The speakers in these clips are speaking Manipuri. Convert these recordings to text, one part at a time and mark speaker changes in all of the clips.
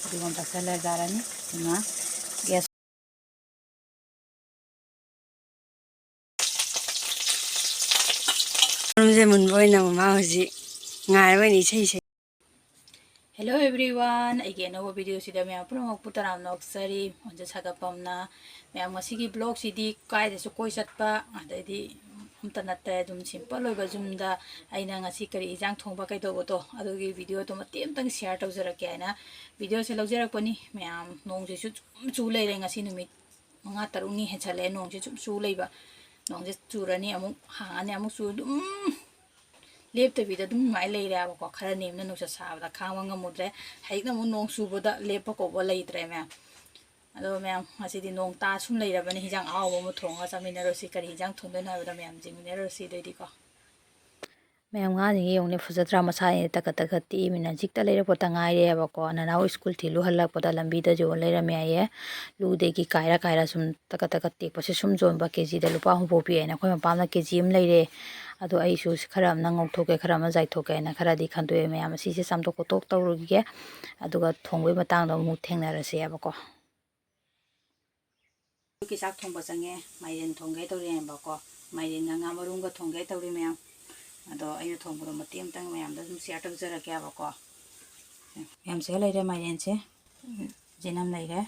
Speaker 1: ꯐꯗꯤꯒꯣꯝ ꯇꯛꯁꯜꯂ ꯌꯥꯔꯅꯤ ꯑꯗꯨꯅ ꯒ꯭ꯌꯥꯁ
Speaker 2: ꯃꯔꯨꯝꯁꯦ ꯃꯨꯟꯕ ꯑꯣꯏꯅ ꯃꯃꯥ ꯍꯧꯖꯤꯛ ꯉꯥꯏꯔꯕ ꯑꯣꯏꯅ ꯏꯁꯩ
Speaker 1: Hello everyone, I get no video si dami apro magpu Taramna Okchari anjusagapam mayam ngasigi vlog sidi kaida su koi satpa adaidi amta natte dum simple oiba jumda aina ngasi kari ijang thongba kaidobo to adugi video to mate amtang share tawjarake aina video se lawjarakpani mayam nongse su chu leire ngasi numit manga taruni hechale nongse chu leiba nongse churani amuk hangani amuk chu dum leptabida dum mai leiraba ko khara nemna nusa sabada khangwa ngamudre haikna mu nong subada lepa ko bo leitre me ado mem asidi nong ta sum leirabani hijang awo mu thonga chaminaro si kari hijang thonde na bada mem jingminaro si doidi ko mem nga ni yong ne fujatra masai takati mina jikta leira pota ngai re ba ko nanaw school thilu halak pota lambi da jo leira me aye lu de ki kaira sum takati pose sum jomba kg da lupa hu bo pi na khoi ma pamna kg im leire ado ai su khara amna ngokthoke khara ma jaithoke na khara di khandoe mayam si se samto ko tok tawruge aduga thongwe matang da mu thengnarase aba ko ki sak thongba change mairen thongge tawri ba ko mairen nga marum GaThongba tawri mayam ado ayo thongbo matem tang mayam da sum share tawjarake aba ko mayam se leire mairen se jenam leire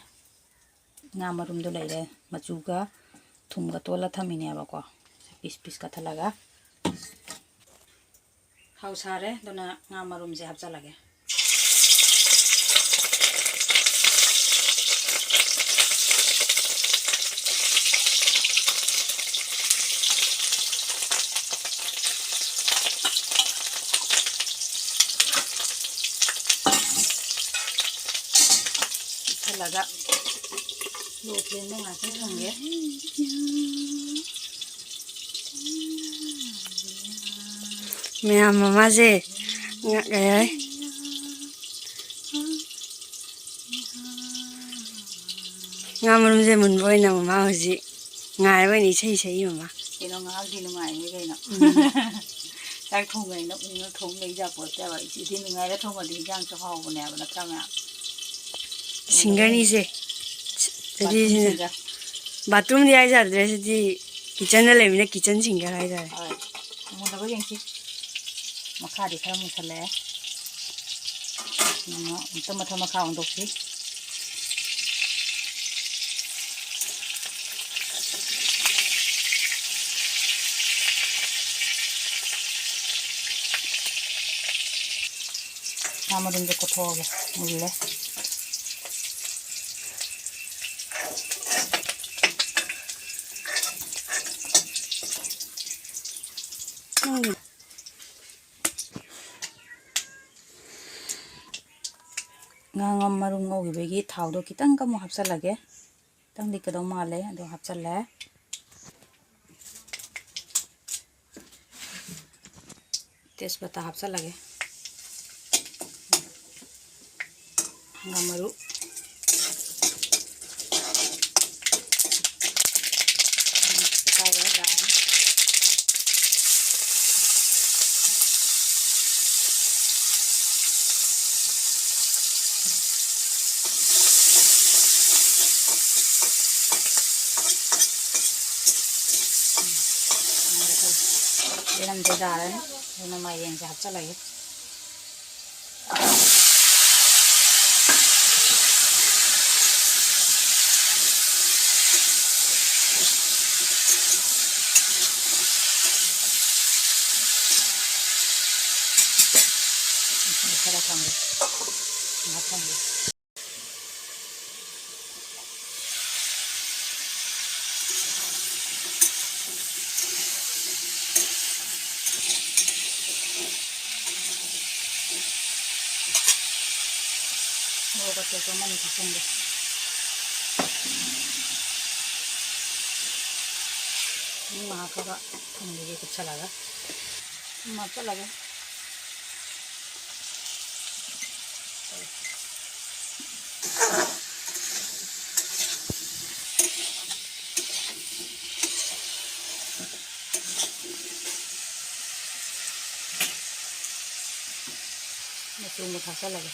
Speaker 1: nga marum do leire machuga thumga tola thamine aba ko piece ka thalaga how sare dona nga marum je hapcha lage thalaga lo flame me nga se thonge
Speaker 2: mayam mama se ngakay nga marumse munba oina mama hojik ngaiba oina isei mama
Speaker 1: keno nga di nungai ni kaino tak thongai na ung thong lei ja po ta ba chi di nungai la thong di jang cho haw bone ba na tra ma
Speaker 2: singer ni se jadi bathroom di aja dress di kitchen le mina kitchen singer aja
Speaker 1: mo da ba yang chi makha di khara mu thale no to matha makha ong dok si Amarin de kotoge mulle ngam marum ngogi begi thawdo kitang ka mo hapsalage tang dikado male ado hapsale tespata hapsalage ngam maru Dalam jalan, ini Mayren se hapcha lagi. Kita tangguh, tangguh. Ito man ikasunggo. Ini makakaba tumili ko talaga. Talaga. Masih mukha talaga.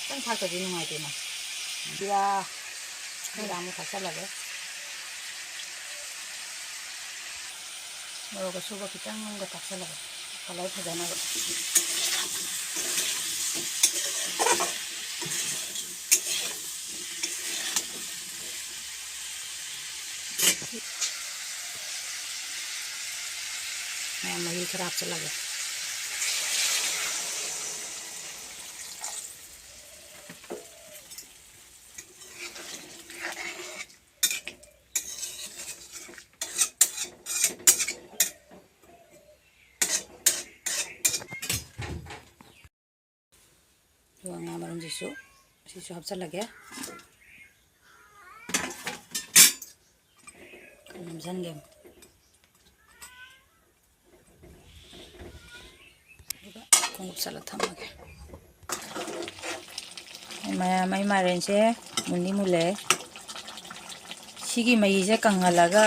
Speaker 1: ꯈꯤꯇꯪ ꯊꯥꯛꯇꯗꯤ ꯅꯨꯡꯉꯥꯏꯇꯦꯅ ꯖꯤꯔꯥ ꯈꯔ ꯑꯃꯨꯛ ꯊꯥꯛꯆꯜꯂꯒꯦ ꯃꯣꯔꯣꯛ ꯑꯁꯨꯕ ꯈꯤꯇꯪ ꯑꯃꯒ ꯊꯥꯛꯆꯜꯂꯒꯦ ꯀꯂꯔ ꯐꯖꯅꯕ ꯃꯌꯥꯝ ꯃꯍꯤ ꯈꯔ ꯍꯥꯞꯆꯜꯂꯒꯦ ꯑꯗꯨꯒ ꯉꯥ ꯃꯔꯨꯝꯁꯤꯁꯨ ꯁꯤꯁꯨ ꯍꯥꯞꯆꯜꯂꯒꯦ ꯅꯝꯁꯟꯒꯦ ꯑꯗꯨꯒ ꯈꯣꯡꯎꯞ ꯆꯠꯂ ꯊꯝꯃꯒꯦ ꯃꯌꯥꯝ ꯑꯩ ꯃꯥꯏꯔꯦꯟꯁꯦ ꯃꯨꯟꯗꯤ ꯃꯨꯜꯂꯦ ꯁꯤꯒꯤ ꯃꯍꯤꯁꯦ ꯀꯪꯍꯜꯂꯒ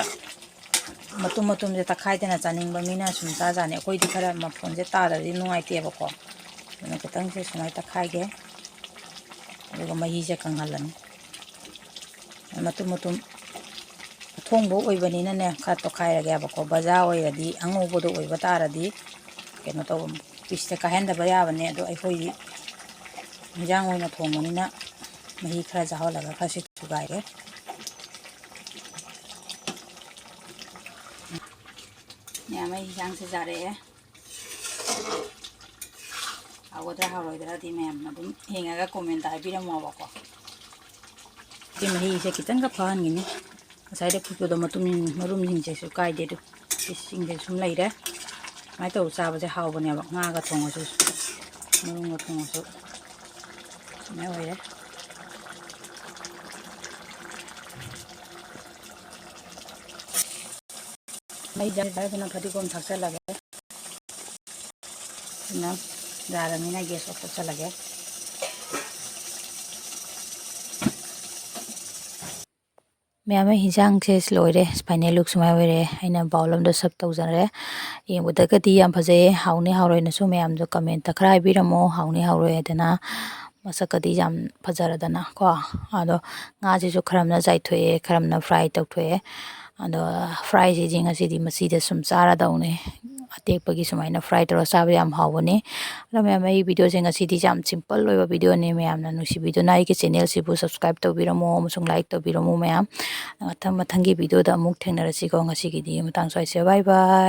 Speaker 1: ꯃꯇꯨꯝ ꯃꯇꯨꯝꯁꯦ ꯇꯛꯈꯥꯏꯗꯅ ꯆꯥꯅꯤꯡꯕ ꯃꯤꯅ ꯁꯨꯝ ꯆꯥꯖꯥꯅꯤ ꯑꯩꯈꯣꯏꯗꯤ ꯈꯔ ꯃꯐꯣꯟꯁꯦ ꯇꯥꯗ꯭ꯔꯗꯤ ꯅꯨꯡꯉꯥꯏꯇꯦꯕꯀꯣ ꯑꯗꯨꯅ ꯈꯤꯇꯪꯁꯦ ꯁꯨꯃꯥꯏꯅ ꯇꯛꯈꯥꯏꯒꯦ ꯑꯗꯨꯒ ꯃꯍꯤꯁꯦ ꯀꯪꯍꯜꯂꯅꯤ ꯃꯇꯨꯝ ꯃꯇꯨꯝ ꯑꯊꯣꯡꯕ ꯑꯣꯏꯕꯅꯤꯅꯅꯦ ꯈꯔ ꯇꯣꯠꯈꯥꯏꯔꯒꯦꯕꯀꯣ ꯕꯖꯥꯔ ꯑꯣꯏꯔꯗꯤ ꯑꯉꯧꯕꯗꯣ ꯑꯣꯏꯕ ꯇꯥꯔꯗꯤ ꯀꯩꯅꯣ ꯇꯧꯕ ꯄꯤꯁꯁꯦ ꯀꯥꯏꯍꯟꯗꯕ ꯌꯥꯕꯅꯦ ꯑꯗꯣ ꯑꯩꯈꯣꯏꯗꯤ ꯏꯟꯖꯥꯡ ꯑꯣꯏꯅ ꯊꯣꯡꯕꯅꯤꯅ ꯃꯍꯤ ꯈꯔ ꯌꯥꯎꯍꯜꯂꯒ ꯈꯔ ꯁꯨꯒꯥꯏꯒꯦ ꯃꯌꯥꯝ ꯑꯩ ꯏꯟꯖꯥꯡꯁꯦ ꯖꯥꯔꯛꯑꯦ ꯍꯥꯎꯒꯗ꯭ꯔꯥ ꯍꯥꯎꯔꯣꯏꯗ꯭ꯔꯥꯗꯤ ꯃꯌꯥꯝꯅ ꯑꯗꯨꯝ ꯌꯦꯡꯉꯒ ꯀꯣꯃꯦꯟꯇ ꯍꯥꯏꯕꯤꯔꯝꯃꯣꯕꯀꯣ ꯁꯤ ꯃꯍꯤꯁꯦ ꯈꯤꯇꯪꯒ ꯐꯍꯟꯈꯤꯅꯤ ꯉꯁꯥꯏꯗ ꯐꯨꯠꯄꯗꯣ ꯃꯔꯨꯝꯁꯤꯡꯁꯦꯁꯨ ꯀꯥꯏꯗꯦ ꯑꯗꯨ ꯄꯤꯁꯁꯤꯡꯁꯦ ꯁꯨꯝ ꯂꯩꯔꯦ ꯁꯨꯃꯥꯏꯅ ꯇꯧꯔ ꯆꯥꯕꯁꯦ ꯍꯥꯎꯕꯅꯦꯕ ꯉꯥꯒ ꯊꯣꯡꯉꯁꯨ ꯃꯔꯨꯝꯒ ꯊꯣꯡꯉꯁꯨ ꯁꯨꯃꯥꯏꯅ ꯑꯣꯏꯔꯦ ꯃꯩ ꯖꯥꯔꯗꯨꯅ ꯐꯗꯤꯒꯣꯝ ꯊꯥꯛꯆꯜꯂꯒꯦ ꯑꯗꯨꯅ ꯌꯥꯔꯕꯅꯤꯅ ꯒꯦꯁ ꯑꯣꯐ ꯇꯧꯁꯜꯂꯒꯦ ꯃꯌꯥꯝ ꯍꯤꯟꯖꯥꯡꯁꯦ ꯂꯣꯏꯔꯦ ꯐꯥꯏꯅꯦꯜ ꯂꯨꯛ ꯁꯨꯃꯥꯏꯅ ꯑꯣꯏꯔꯦ ꯑꯩꯅ ꯕꯥꯎꯜ ꯑꯃꯗ ꯁꯔꯞ ꯇꯧꯖꯔꯦ ꯌꯦꯡꯕꯗꯒꯗꯤ ꯌꯥꯝ ꯐꯖꯩꯌꯦ ꯍꯥꯎꯅꯤ ꯍꯥꯎꯔꯣꯏꯅꯁꯨ ꯃꯌꯥꯝꯗꯣ ꯀꯃꯦꯟꯇ ꯈꯔ ꯍꯥꯏꯕꯤꯔꯝꯃꯣ ꯍꯥꯎꯅꯤ ꯍꯥꯎꯔꯣꯏ ꯍꯥꯏꯗꯅ ꯃꯁꯛꯀꯗꯤ ꯌꯥꯝ ꯐꯖꯔꯗꯅ ꯀꯣ ꯑꯗꯣ ꯉꯥꯁꯤꯁꯨ ꯈꯔꯝꯅ ꯆꯥꯏꯊꯣꯛꯑꯦ ꯈꯔꯝꯅ ꯐ꯭ꯔꯥꯏ ꯇꯧꯊꯣꯛꯑꯦ ꯑꯗꯣ ꯐ꯭ꯔꯥꯏꯁꯤꯗꯤ ꯉꯁꯤꯗꯤ ꯃꯁꯤꯗ ꯁꯨꯝ ꯆꯥꯔꯗꯧꯅꯦ ꯑꯇꯦꯛꯄꯒꯤ ꯁꯨꯃꯥꯏꯅ ꯐ꯭ꯔꯥꯏ ꯇꯧꯔꯒ ꯆꯥꯕ ꯌꯥꯝ ꯍꯥꯎꯕꯅꯤ ꯑꯗꯣ ꯃꯌꯥꯝ ꯑꯩ ꯚꯤꯗꯤꯑꯣꯁꯦ ꯉꯁꯤꯗꯤ ꯌꯥꯝ ꯁꯤꯝꯄꯜ ꯑꯣꯏꯕ ꯚꯤꯗꯤꯑꯣꯅꯤ ꯃꯌꯥꯝꯅ ꯅꯨꯡꯁꯤꯕꯤꯗꯨꯅ ꯑꯩꯒꯤ ꯆꯦꯅꯦꯜꯁꯤꯕꯨ ꯁꯕꯁꯀ꯭ꯔꯥꯏꯕ ꯇꯧꯕꯤꯔꯝꯃꯣ ꯑꯃꯁꯨꯡ ꯂꯥꯏꯛ ꯇꯧꯕꯤꯔꯝꯃꯣ ꯃꯌꯥꯝ ꯃꯊꯪꯒꯤ ꯚꯤꯗꯤꯑꯣꯗ ꯑꯃꯨꯛ ꯊꯦꯡꯅꯔꯁꯤꯀꯣ ꯉꯁꯤꯒꯤꯗꯤ ꯃꯇꯥꯡ ꯁ꯭ꯋꯥꯏꯁꯦ ꯕꯥꯏ ꯕꯥꯏ